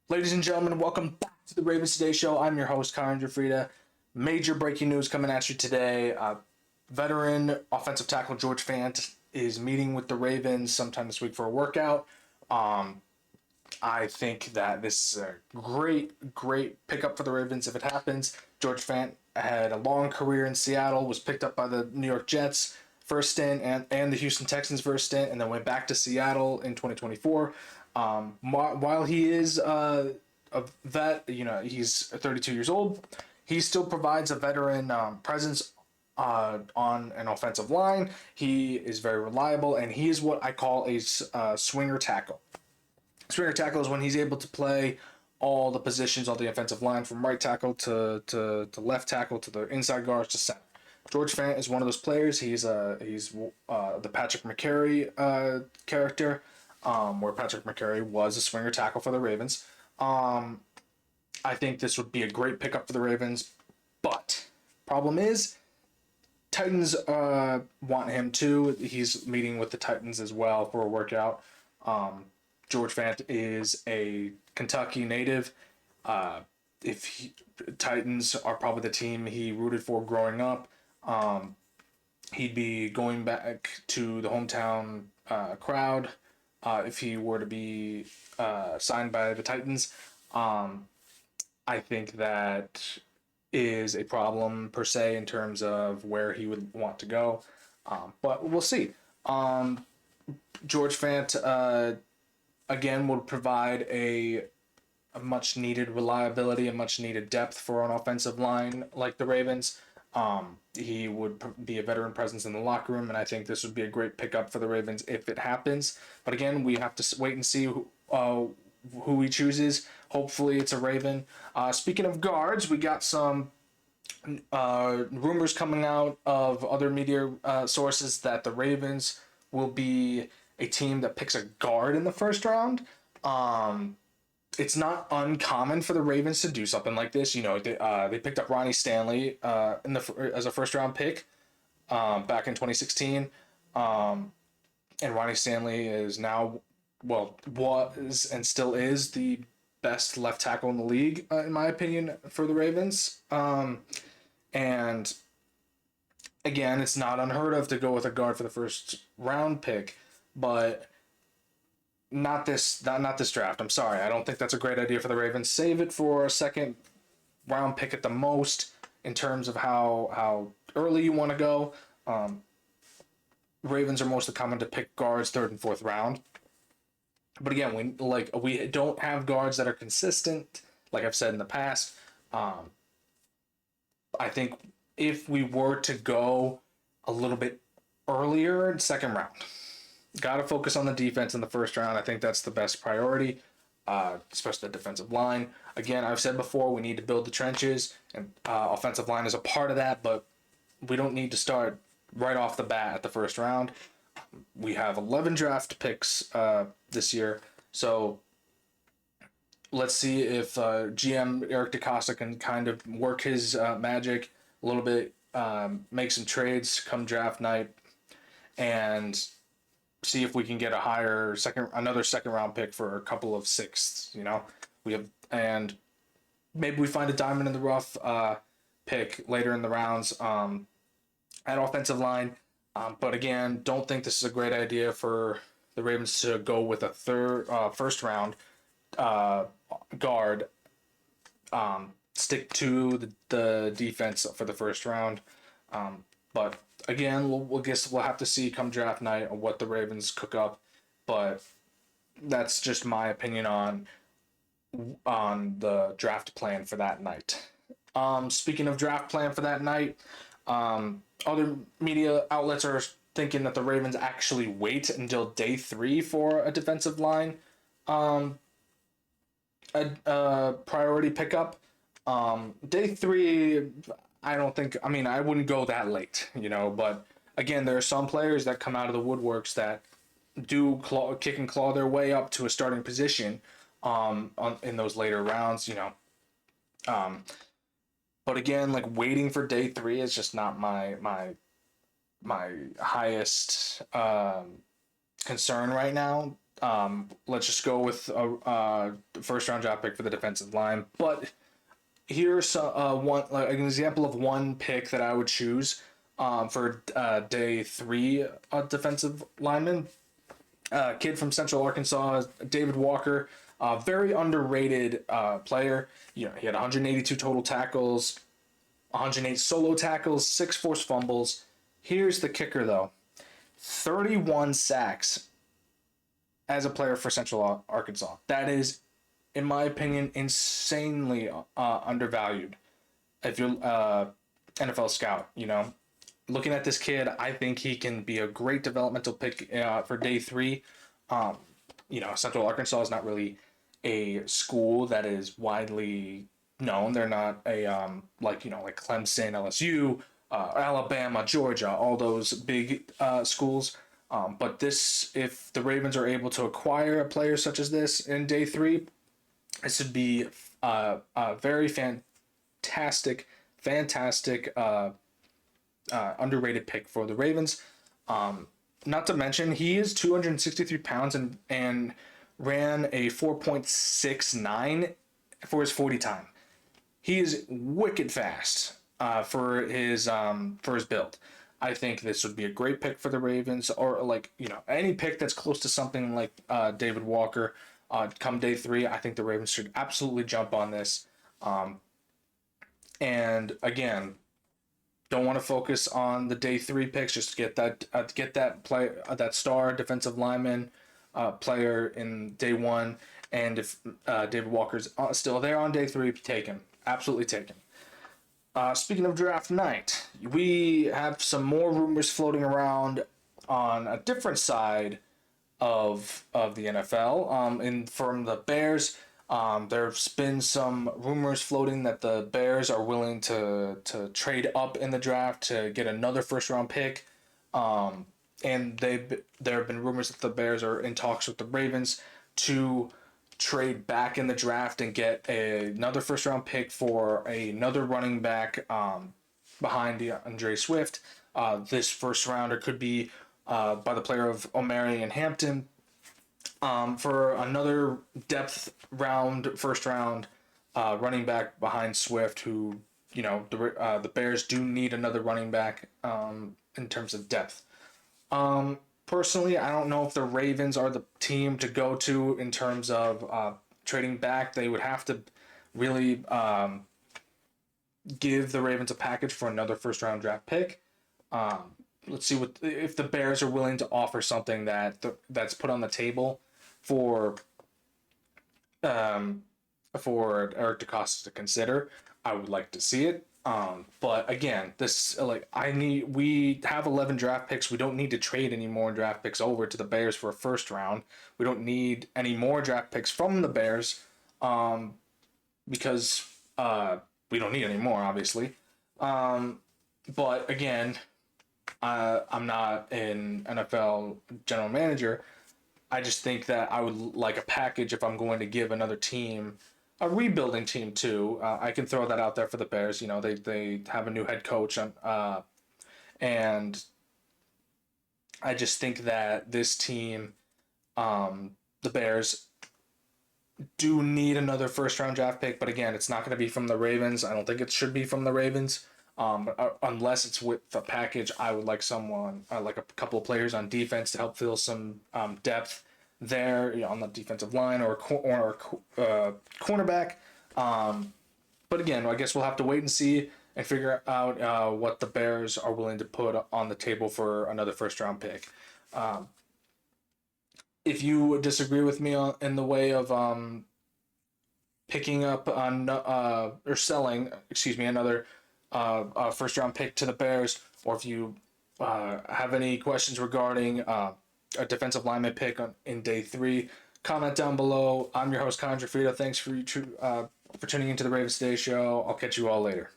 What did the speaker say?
Ladies and gentlemen, welcome back to the Ravens Today Show. I'm your host, Connor Gioffreda. Major breaking news coming at you today. Veteran offensive tackle George Fant is meeting with the Ravens sometime this week for a workout. Um, I think that this is a great pickup for the Ravens if it happens. George Fant had a long career in Seattle, was picked up by the New York Jets first stint and the Houston Texans first stint, and then went back to Seattle in 2024. While he is a vet, he's 32 years old. He still provides a veteran presence on an offensive line. He is very reliable, and he is what I call a swinger tackle. Swinger tackle is when he's able to play all the positions on the offensive line, from right tackle to left tackle to the inside guards to center. George Fant is one of those players. He's the Patrick McCary character, where Patrick McCary was a swinger tackle for the Ravens. I think this would be a great pickup for the Ravens, but problem is Titans want him too. He's meeting with the Titans as well for a workout. George Fant is a Kentucky native. If he, Titans are probably the team he rooted for growing up, he'd be going back to the hometown crowd if he were to be signed by the Titans. I think that is a problem per se in terms of where he would want to go, but we'll see. George Fant again would provide a much needed reliability, a much needed depth for an offensive line like the Ravens. He would be a veteran presence in the locker room, and I think this would be a great pickup for the Ravens if it happens. But again, we have to wait and see who he chooses. Hopefully, it's a Raven. Speaking of guards, we got some rumors coming out of other media sources that the Ravens will be a team that picks a guard in the first round. It's not uncommon for the Ravens to do something like this. They picked up Ronnie Stanley as a first round pick back in 2016, and Ronnie Stanley is now was and still is the best left tackle in the league in my opinion for the Ravens. And again, it's not unheard of to go with a guard for the first round pick, but not this draft. I'm sorry. I don't think that's a great idea for the Ravens. Save it for a second round pick at the most in terms of how early you want to go. Ravens are mostly common to pick guards third and fourth round. But again, we don't have guards that are consistent, like I've said in the past. I think if we were to go a little bit earlier, second round, got to focus on the defense in the first round. I think that's the best priority, especially the defensive line. Again, I've said before, we need to build the trenches, and offensive line is a part of that, but we don't need to start right off the bat at the first round. We have 11 draft picks this year, so let's see if GM Eric DeCosta can kind of work his magic a little bit, make some trades come draft night, and see if we can get another second round pick for a couple of sixths. And maybe we find a diamond in the rough pick later in the rounds at offensive line. But again, don't think this is a great idea for the Ravens to go with a first round guard. Stick to the defense for the first round. But again, we'll have to see come draft night what the Ravens cook up. But that's just my opinion on the draft plan for that night. Speaking of draft plan for that night, other media outlets are thinking that the Ravens actually wait until day 3 for a defensive line a priority pickup. Day 3, I don't think. I mean, I wouldn't go that late, But again, there are some players that come out of the woodworks that do kick and claw their way up to a starting position, in those later rounds, But again, like waiting for day 3 is just not my highest concern right now. Let's just go with a first round draft pick for the defensive line. But here's one like an example of one pick that I would choose for day 3 defensive lineman. Kid from Central Arkansas, David Walker, very underrated player. You know, he had 182 total tackles, 108 solo tackles, 6 forced fumbles. Here's the kicker, though: 31 sacks as a player for Central Arkansas. That is, in my opinion, insanely undervalued. If you're NFL scout, you know, looking at this kid, I think he can be a great developmental pick for day 3. You know, Central Arkansas is not really a school that is widely known. They're not a like, you know, like Clemson, LSU, Alabama, Georgia, all those big schools. But this, if the Ravens are able to acquire a player such as this in day 3, this would be a very fantastic underrated pick for the Ravens. Not to mention, he is 263 pounds and ran a 4.69 for his 40 time. He is wicked fast for his build. I think this would be a great pick for the Ravens, or like, you know, any pick that's close to something like David Walker. Come day 3, I think the Ravens should absolutely jump on this. And again, don't want to focus on the day 3 picks. Just get that play that star defensive lineman player in day 1. And if David Walker's still there on day 3, take him. Absolutely take him. Speaking of draft night, we have some more rumors floating around on a different side of the NFL. And from the Bears, there's been some rumors floating that the Bears are willing to trade up in the draft to get another first round pick. And there have been rumors that the Bears are in talks with the Ravens to trade back in the draft and get another first round pick for another running back behind DeAndre Swift. This first rounder could be by the player of Omari and Hampton, for another depth first round running back behind Swift, who, you know, the Bears do need another running back in terms of depth. Personally, I don't know if the Ravens are the team to go to in terms of trading back. They would have to really give the Ravens a package for another first round draft pick. Let's see if the Bears are willing to offer something that's put on the table for Eric DeCosta to consider. I would like to see it. But again, we have 11 draft picks. We don't need to trade any more draft picks over to the Bears for a first round. We don't need any more draft picks from the Bears, because we don't need any more, obviously. But again, I'm not an NFL general manager. I just think that I would like a package if I'm going to give another team, a rebuilding team too. I can throw that out there for the Bears. You know, they have a new head coach, and I just think that this team, the Bears, do need another first round draft pick. But again, it's not going to be from the Ravens. I don't think it should be from the Ravens. Unless it's with the package. I would like someone, like a couple of players on defense to help fill some depth there, you know, on the defensive line or cornerback. But again, I guess we'll have to wait and see and figure out what the Bears are willing to put on the table for another first round pick. If you disagree with me in the way of picking up on or selling, another first round pick to the Bears, or if you have any questions regarding a defensive lineman pick in day 3, comment down below. I'm your host, Connor Gioffreda. Thanks for tuning into the Ravens Today Show. I'll catch you all later.